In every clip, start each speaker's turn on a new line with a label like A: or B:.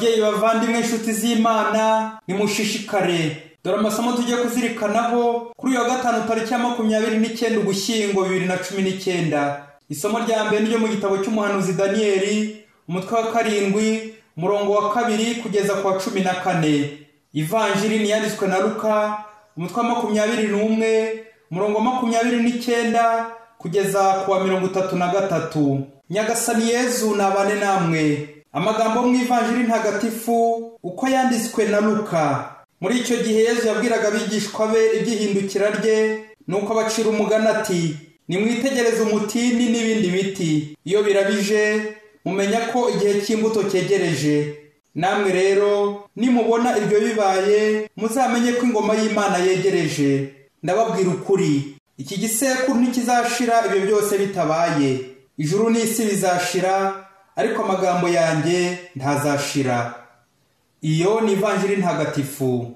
A: babyeyi bavandimwe inshuti z'Imana nimushishikare. Dore amasomo tugiye kuzirikanaho kuri uyu wa gatanu tariki ya 29 Ugushyingo 2019. Isomo rya mbere ryo mu gitabo cy'umuhanuzi Daniyeli, umutwe wa 7, umurongo wa 2 kugeza ku wa 14. Ivanjiri ni yanditswe na Luka, umutwe wa 21, umurongo wa 29 kugeza ku wa 33. Nyagasani Yezu nabane namwe. Amagambo mu Ivanjiri ntagatifu uko yanditswe na Luka. Muri icyo gihe Yezu yabwiraga abigishwa be iby'ihindukira rye, nuko abacira umugani ati: nimwitegereze umutini n'ibindi biti, iyo birabije mumenya ko igihe cy'imbuto cyegereje. Namwe rero nimubona ibyo bibaye, muzamenye ko ingoma y'Imana yegereje. Ndababwira ukuri, iki gisekuru ntikizashira ibyo byose bitabaye. Ijuru n'isi bizashira, ariko amagambo yanjye ntazashira. Iyo ni Ivanjiri ntagatifu.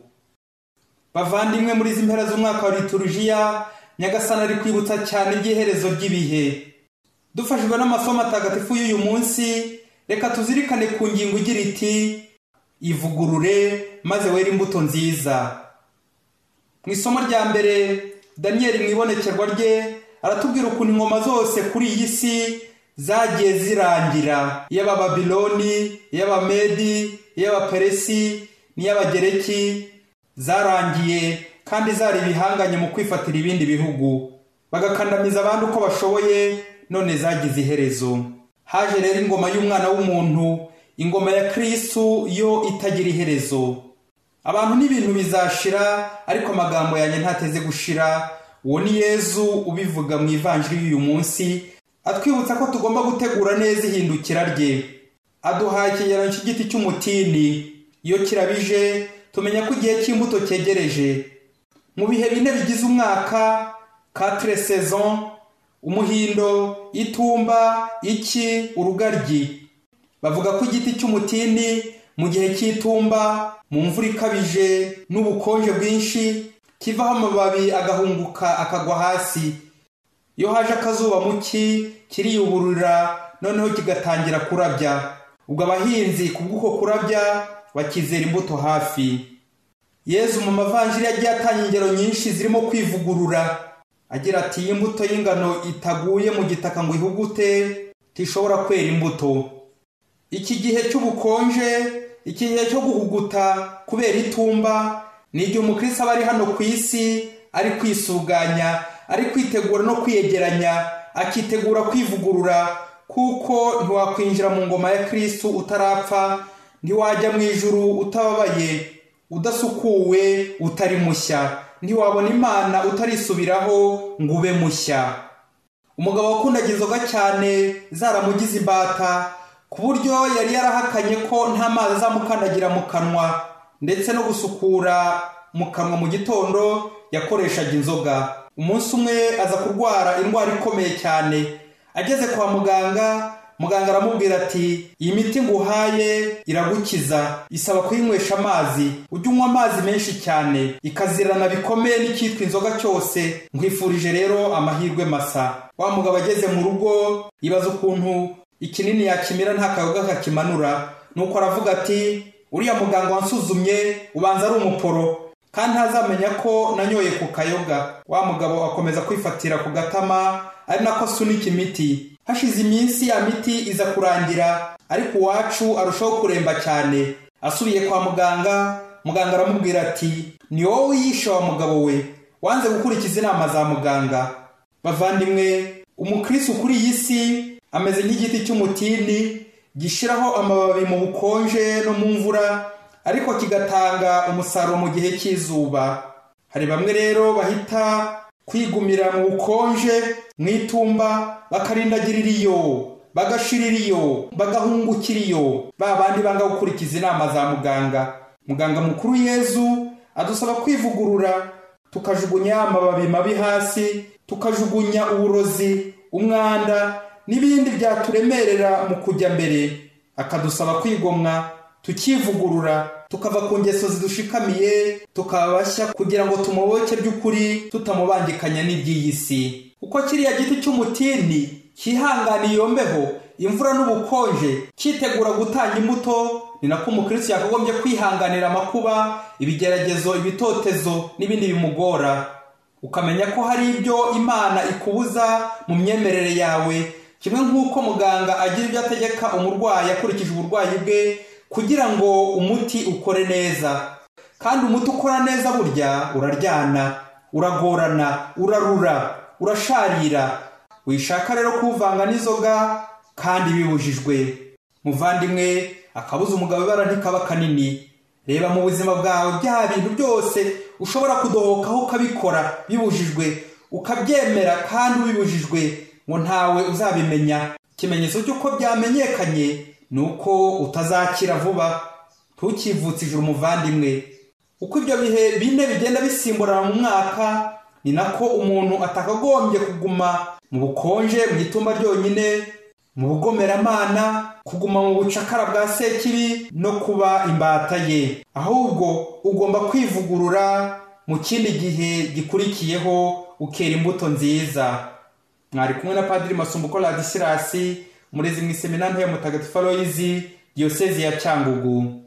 A: Bavandimwe, muri izi mpera z'umwaka wa liturujia, Nyagasani ari kwibutsa cyane iby'iherezo ry'ibihe. Dufashijwe n'amasomo atagatifu y'uyu munsi, reka tuzirikane ku ngingo igira iti: ivugurure maze wera imbuto nziza. Mu isomo rya mbere, Daniyeli mu ibonekerwa rye aratubwira ukuntu ingoma zose kuri iyi si zagiye zirangira: iy'Abababiloni, iy'Abamedi, iy'Abaperesi n'iy'Abagereki. Zarangiye kandi zari bihanganye mu kwifatira ibindi bihugu, bagakandamiza abandi uko bashoboye, none zagize iherezo. Haje rero ingoma y'umwana w'umuntu, ingoma ya Kristo, yo itagira iherezo. Abantu n'ibintu bizashira, ariko amagambo yanjye ntateze gushira. Uwo ni Yezu ubivuga mu Ivanjiri y'uyu munsi, atwibutsa ko tugomba gutegura neza ihindukira rye. Aduhaye ikigereranyo cy'igiti cy'umutini. Iyo kirabije tumenya ko igihe cy'imbuto cyegereje. Mu bihe bine bigize umwaka, 4 saisons: umuhindo, itumba, iki, urugaryi. Bavuga ko igiti cy'umutini mu gihe cy'itumba, mu mvura ikabije n'ubukonje bwinshi, kivaho amababi agahunguka akagwa hasi. Iyo haje akazuba muki, kiriyuburura, noneho kigatangira kurabya. Ubwo abahinzi kubw'uko kurabya bakizera imbuto hafi. Yezu mu mavanjiri yagiye atanga ingero nyinshi zirimo kwivugurura, agira ati: imbuto y'ingano itaguye mu gitaka ngo ihugute tishobora kwera imbuto. Iki gihe cy'ubukonje, iki gihe cyo guhuguta kubera itumba, ni igihe umukristo aba ari hano ku isi, ari kwisuganya, ari kwitegura no kwiyegeranya, akitegura kwivugurura, kuko ntiwakwinjira mu ngoma ya Kristo utarapfa, ntiwajya mu ijuru utababaye, udasukuwe, utari mushya, ntiwabona Imana utarisubiraho ngo ube mushya. Umugabo wakundaga inzoga cyane zaramugize imbata, ku buryo yari yarahakanye ko nta mazi azamukandagira mu kanwa, ndetse no gusukura mu kanwa mu gitondo yakoreshaga inzoga. Umunsi umwe aza kurwara indwara ikomeye cyane. Ageze kwa muganga, muganga aramubwira ati: iyi miti nguhaye iragukiza, isaba kuyinywesha amazi. Ujye unywa amazi menshi cyane, ikazirana bikomeye n'icyitwa inzoga cyose. Nkwifurije rero amahirwe masa. Wa mugabo ageze mu rugo yibaza ukuntu ikinini yakimira nta kayoga kakimanura, nuko aravuga ati: uriya muganga wansuzumye ubanza ari umuporo, kandi ntazamenya ko nanyoye ku kayoga. Wa mugabo akomeza kwifatira ku gatama, ari nako asunika imiti. Hashize iminsi ya miti iza kurangira, ariko uwacu arushaho kuremba cyane. Asubiye kwa muganga, muganga aramubwira ati: ni wowe yishe wa mugabo we, wanze gukurikiza inama za muganga. Bavandimwe, umukristo kuri iyi si ameze nk'igiti cy'umutini, gishiraho amababi mu bukonje no mu mvura, ariko kigatanga umusaruro mu gihe cy'izuba. Hari bamwe rero bahita kwigumira mu bukonje, mu itumba, bakarindagirira iyo, bagashirira iyo, bagahungukira iyo, babandi banga gukurikiza inama za muganga. Muganga mukuru Yezu adusaba kwivugurura, tukajugunya amababi mabi hasi, tukajugunya uburozi, umwanda n'ibindi byaturemerera mu kujya mbere. Akadusaba kwigomwa, tukivugurura, tukava ku ngeso zidushikamiye, tukabashya kugira ngo tumuboke by'ukuri, tutamubangikanya n'iby'iyi si. Uko kiriya giti cy'umutini kihanganiye yombeho imvura n'ubukonje, kitegura gutanga imbuto, ni nako umukristo yakagombye kwihanganira amakuba, ibigeragezo, ibitotezo n'ibindi bimugora. Ukamenya ko hari ibyo Imana ikubuza mu myemerere yawe, kimwe nk'uko muganga agira ibyo ategeka umurwayi akurikije uburwayi bwe kugira ngo umuti ukore neza. Kandi umuti ukora neza burya uraryana, uragorana, urarura, urasharira. Wishaka rero kuwuvanga n'inzoga kandi bibujijwe. Muvandimwe, akabuza umugabo ibara ntikaba kanini. Reba mu buzima bwawe bya bintu byose ushobora kudohokaho ukabikora bibujijwe, ukabyemera kandi ubibujijwe, ngo ntawe uzabimenya. Ikimenyetso cy'uko byamenyekanye ni uko utazakira vuba. Ntukivutse ijuru muvandimwe. Uko ibyo bihe bine bigenda bisimburana mu mwaka, ni nako umuntu atakagombye kuguma mu bukonje, mu itumba ryonyine, mu bugomeramana, kuguma mu bucakara bwa sekibi no kuba imbata ye. Ahubwo ugomba kwivugurura mu kindi gihe gikurikiyeho ukera imbuto nziza. Mwari kumwe na Padiri Masumbuko Ladislas, murezi mu iseminari ya Mutagatifu Aloyizi, Diyosezi ya Cyangugu.